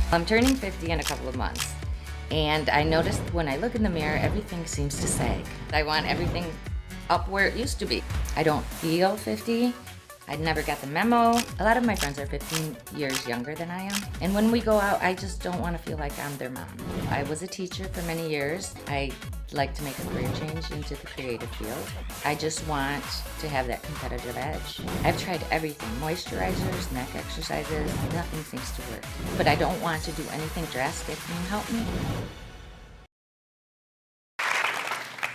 I'm turning 50 in a couple of months, and I noticed when I look in the mirror, everything seems to sag. I want everything up where it used to be. I don't feel 50. I never got the memo. A lot of my friends are 15 years younger than I am. And when we go out, I just don't want to feel like I'm their mom. I was a teacher for many years. I like to make a career change into the creative field. I just want to have that competitive edge. I've tried everything, moisturizers, neck exercises, nothing seems to work. But I don't want to do anything drastic. Can you help me?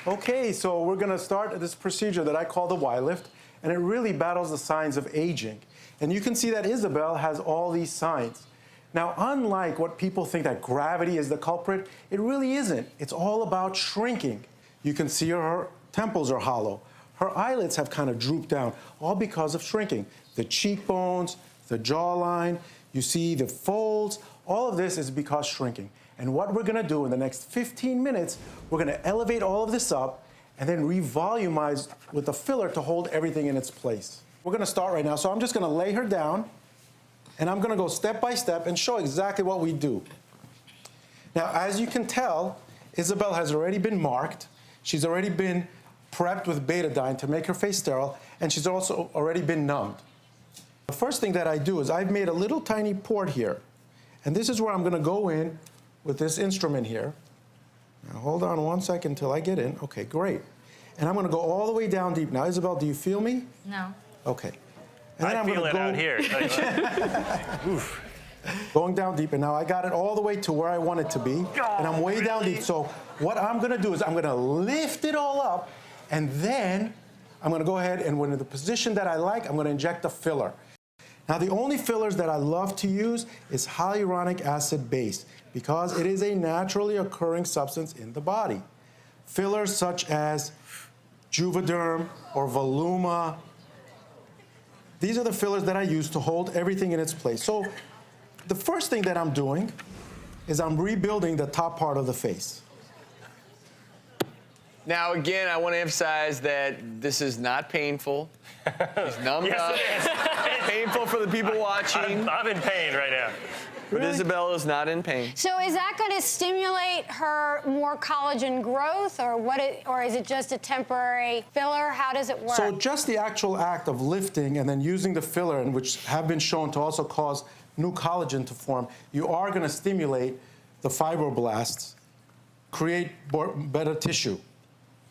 Okay, so we're gonna start this procedure that I call the Y-lift, and it really battles the signs of aging. And you can see that Isabel has all these signs. Now, unlike what people think that gravity is the culprit, it really isn't. It's all about shrinking. You can see her temples are hollow. Her eyelids have kind of drooped down, all because of shrinking. The cheekbones, the jawline, you see the folds, all of this is because shrinking. And what we're gonna do in the next 15 minutes, we're gonna elevate all of this up and then revolumize with a filler to hold everything in its place. We're gonna start right now, so I'm just gonna lay her down and I'm gonna go step by step and show exactly what we do. Now, as you can tell, Isabel has already been marked. She's already been prepped with betadine to make her face sterile, and she's also already been numbed. The first thing that I do is I've made a little tiny port here, and this is where I'm gonna go in with this instrument here. Now, hold on one second until I get in. Okay, great. And I'm gonna go all the way down deep. Now, Isabel, do you feel me? No. Okay. And then I feel it out here. Oof. Going down deep, and now I got it all the way to where I want it to be, and I'm way down deep. So what I'm gonna do is I'm gonna lift it all up, and then I'm gonna go ahead and when in the position that I like, I'm gonna inject a filler. Now, the only fillers that I love to use is hyaluronic acid base because it is a naturally occurring substance in the body. Fillers such as Juvederm or Voluma, these are the fillers that I use to hold everything in its place. So the first thing that I'm doing is I'm rebuilding the top part of the face. Now, again, I want to emphasize that this is not painful. It's numbed up. It's painful for the people watching. I'm in pain right now. But Isabel is not in pain. So is that going to stimulate her more collagen growth, or or is it just a temporary filler? How does it work? So just the actual act of lifting and then using the filler, and which have been shown to also cause new collagen to form, you are going to stimulate the fibroblasts, create better tissue.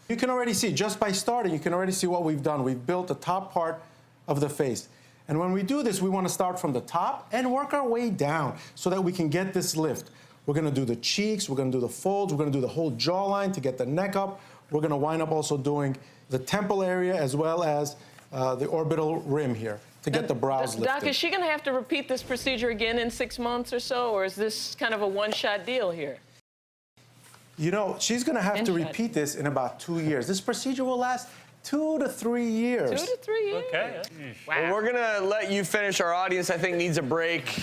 You can already see, just by starting, you can already see what we've done. We've built the top part of the face. And when we do this, we want to start from the top and work our way down so that we can get this lift. We're going to do the cheeks, we're going to do the folds, we're going to do the whole jawline to get the neck up. We're going to wind up also doing the temple area as well as the orbital rim here to get the brows lifted. Doc, is she going to have to repeat this procedure again in 6 months or so, or is this kind of a one-shot deal here? You know, she's going to have to repeat this in about 2 years. This procedure will last 2 to 3 years. 2 to 3 years? Okay. Wow. Well, we're going to let you finish. Our audience, I think, needs a break.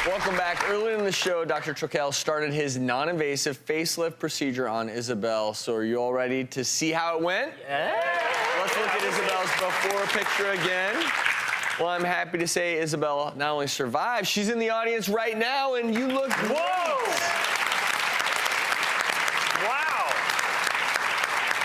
Welcome back. Earlier in the show, Dr. Troquel started his non-invasive facelift procedure on Isabel. So are you all ready to see how it went? Yeah. Let's look at Isabel's before picture again. Well, I'm happy to say Isabel not only survived, she's in the audience right now, and you look great. Wow.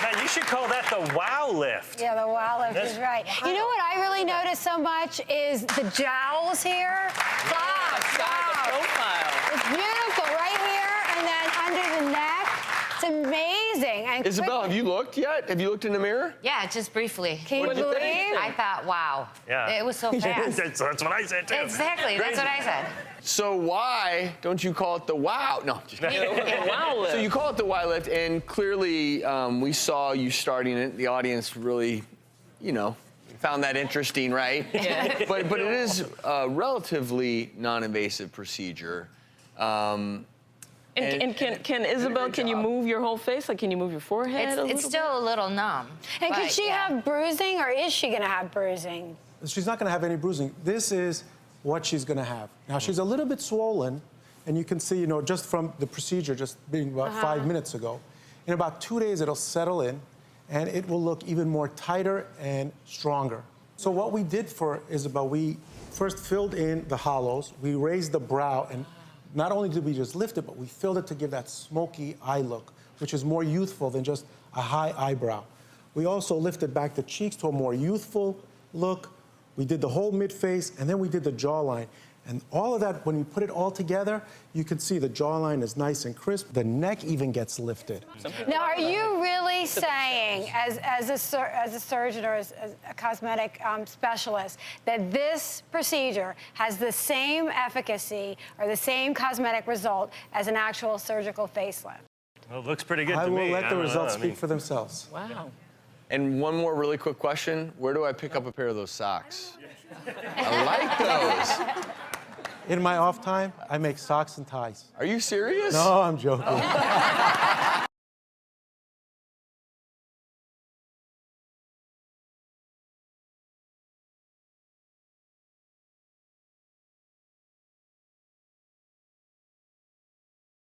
Now, you should call that the wow lift. Yeah, the wow lift is right. You know what I really noticed so much is the jowls here. Wow. The profile. It's beautiful right here and then under the neck. It's amazing. And Isabel, have you looked yet? Have you looked in the mirror? Yeah, just briefly. Can you What'd you believe? think? I thought, wow. Yeah. It was so fast. That's what I said, too. Exactly, that's what I said. So why don't you call it the wow? No, just kidding. The wow lift. So you call it the Y lift, and clearly we saw you starting it. The audience really, you know, found that interesting, right? Yeah. but it is a relatively non-invasive procedure. And can Isabel, can you move your whole face? Like, can you move your forehead a It's little still a little numb. And could but, she yeah. have bruising, or is she going to have bruising? She's not going to have any bruising. This is what she's going to have. Now, she's a little bit swollen, and you can see, you know, just from the procedure just being about 5 minutes ago. In about 2 days, it'll settle in, and it will look even more tighter and stronger. So what we did for Isabel, we first filled in the hollows, we raised the brow, and not only did we just lift it, but we filled it to give that smoky eye look, which is more youthful than just a high eyebrow. We also lifted back the cheeks to a more youthful look. We did the whole mid-face, and then we did the jawline. And all of that, when we put it all together, you can see the jawline is nice and crisp. The neck even gets lifted. Now, are you really saying, as a surgeon or as a cosmetic specialist, that this procedure has the same efficacy or the same cosmetic result as an actual surgical facelift? Well, it looks pretty good to I me. will let the don't results know. I speak mean, for themselves. Wow. And one more really quick question. Where do I pick up a pair of those socks? I like those. In my off time, I make socks and ties. Are you serious? No, I'm joking.